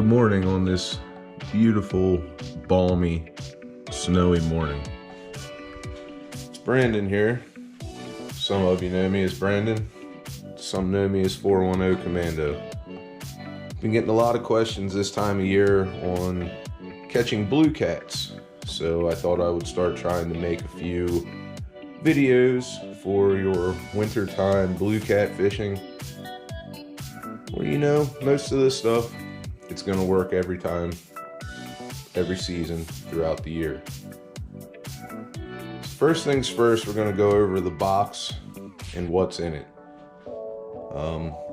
Good morning on this beautiful, balmy, snowy morning. It's Brandon here. Some of you know me as Brandon. Some know me as 410 Commando. Been getting a lot of questions this time of year on catching blue cats. So I thought I would start trying to make a few videos for your wintertime blue cat fishing. Well, you know, most of this stuff, it's going to work every time, every season, throughout the year. First things first, we're going to go over the box and what's in it.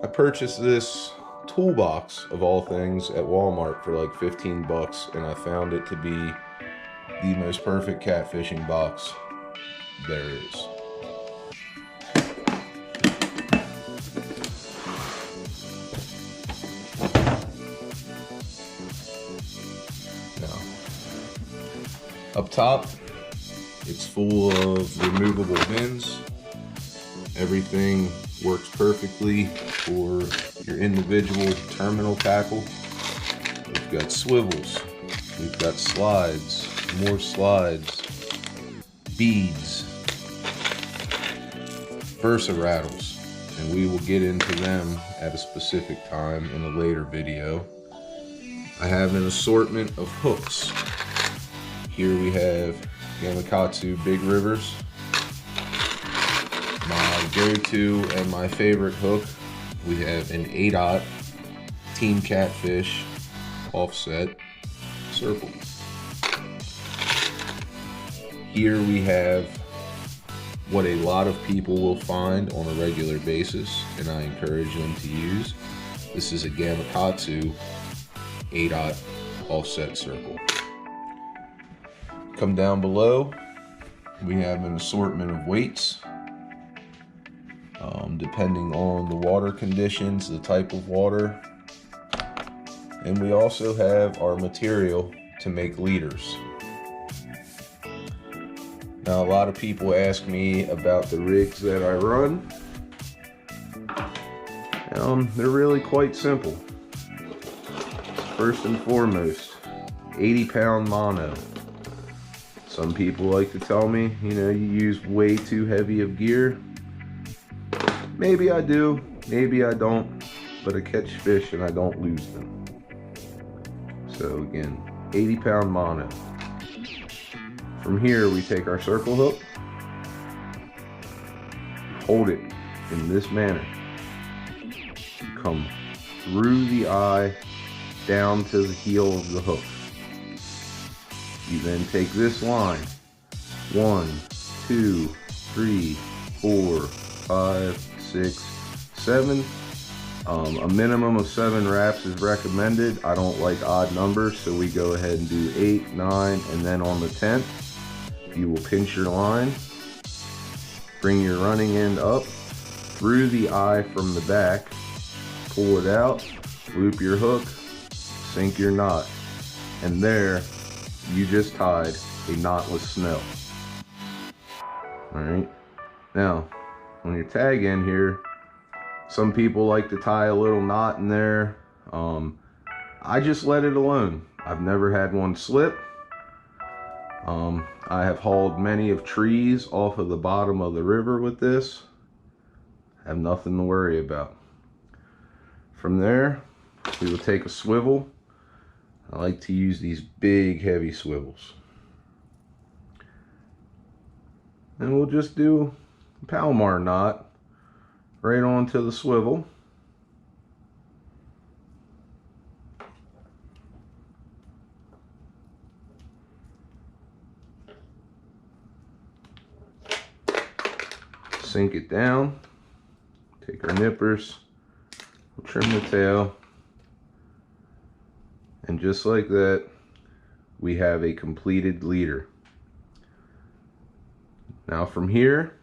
I purchased this toolbox, of all things, at Walmart for like 15 bucks, and I found it to be the most perfect catfishing box there is. Up top, it's full of removable bins. Everything works perfectly for your individual terminal tackle. We've got swivels, we've got slides, more slides, beads, Versa rattles, and we will get into them at a specific time in a later video. I have an assortment of hooks. Here we have Gamakatsu Big Rivers. My go-to and my favorite hook, we have an 8/0 Team Catfish offset circle. Here we have what a lot of people will find on a regular basis, and I encourage them to use. This is a Gamakatsu 8/0 offset circle. Come down below, we have an assortment of weights, depending on the water conditions, the type of water, and we also have our material to make leaders. Now, a lot of people ask me about the rigs that I run. They're really quite simple. First and foremost, 80-pound mono. Some people like to tell me, you know, you use way too heavy of gear. Maybe I do, maybe I don't, but I catch fish and I don't lose them. So again, 80-pound mono. From here, we take our circle hook, hold it in this manner, come through the eye, down to the heel of the hook. You then take this line, 1, 2, 3, 4, 5, 6, 7. A minimum of 7 wraps is recommended. I don't like odd numbers, so we go ahead and do 8, 9, and then on the 10th, you will pinch your line, bring your running end up through the eye from the back, pull it out, loop your hook, sink your knot, and there you just tied a knotless snell. Alright, now on your tag end here, some people like to tie a little knot in there. I just let it alone. I've never had one slip. I have hauled many of trees off of the bottom of the river with this. I have nothing to worry about. From there, we will take a swivel. I like to use these big, heavy swivels. And we'll just do a Palomar knot right onto the swivel. Sink it down. Take our nippers. We'll trim the tail. And just like that, we have a completed leader. Now from here,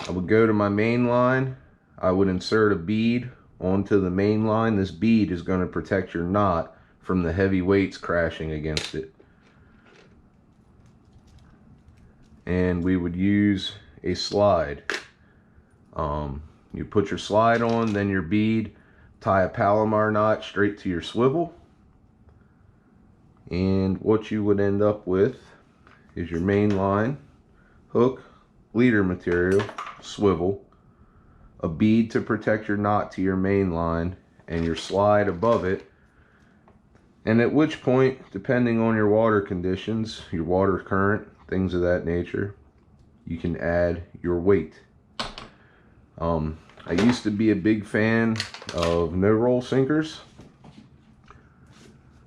I would go to my main line. I would insert a bead onto the main line. This bead is going to protect your knot from the heavy weights crashing against it. And we would use a slide. You put your slide on, then your bead, tie a Palomar knot straight to your swivel, and what you would end up with is your main line, hook, leader material, swivel, a bead to protect your knot to your main line, and your slide above it. And at which point, depending on your water conditions, your water current, things of that nature, you can add your weight. I used to be a big fan of no-roll sinkers.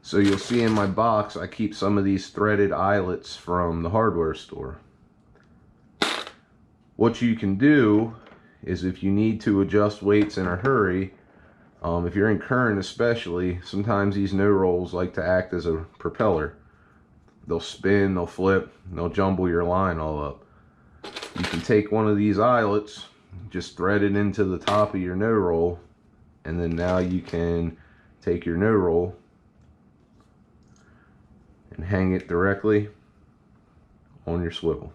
So you'll see in my box, I keep some of these threaded eyelets from the hardware store. What you can do is, if you need to adjust weights in a hurry, if you're in current especially, sometimes these no-rolls like to act as a propeller. They'll spin, they'll flip, they'll jumble your line all up. You can take one of these eyelets, just thread it into the top of your no-roll, and then now you can take your no-roll and hang it directly on your swivel.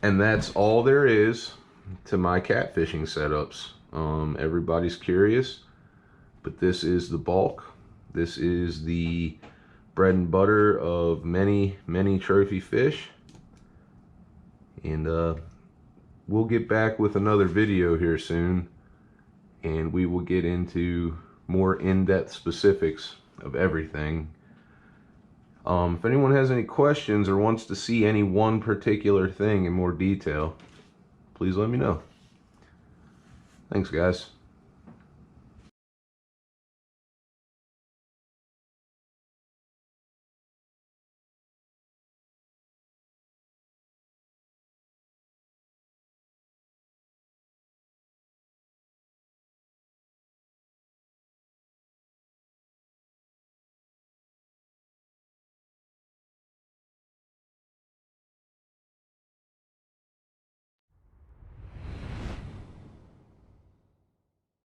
And that's all there is to my catfishing setups. Everybody's curious, but this is the bulk. This is the bread and butter of many trophy fish. And we'll get back with another video here soon, and we will get into more in-depth specifics of everything. If anyone has any questions or wants to see any one particular thing in more detail, please let me know. Thanks, guys.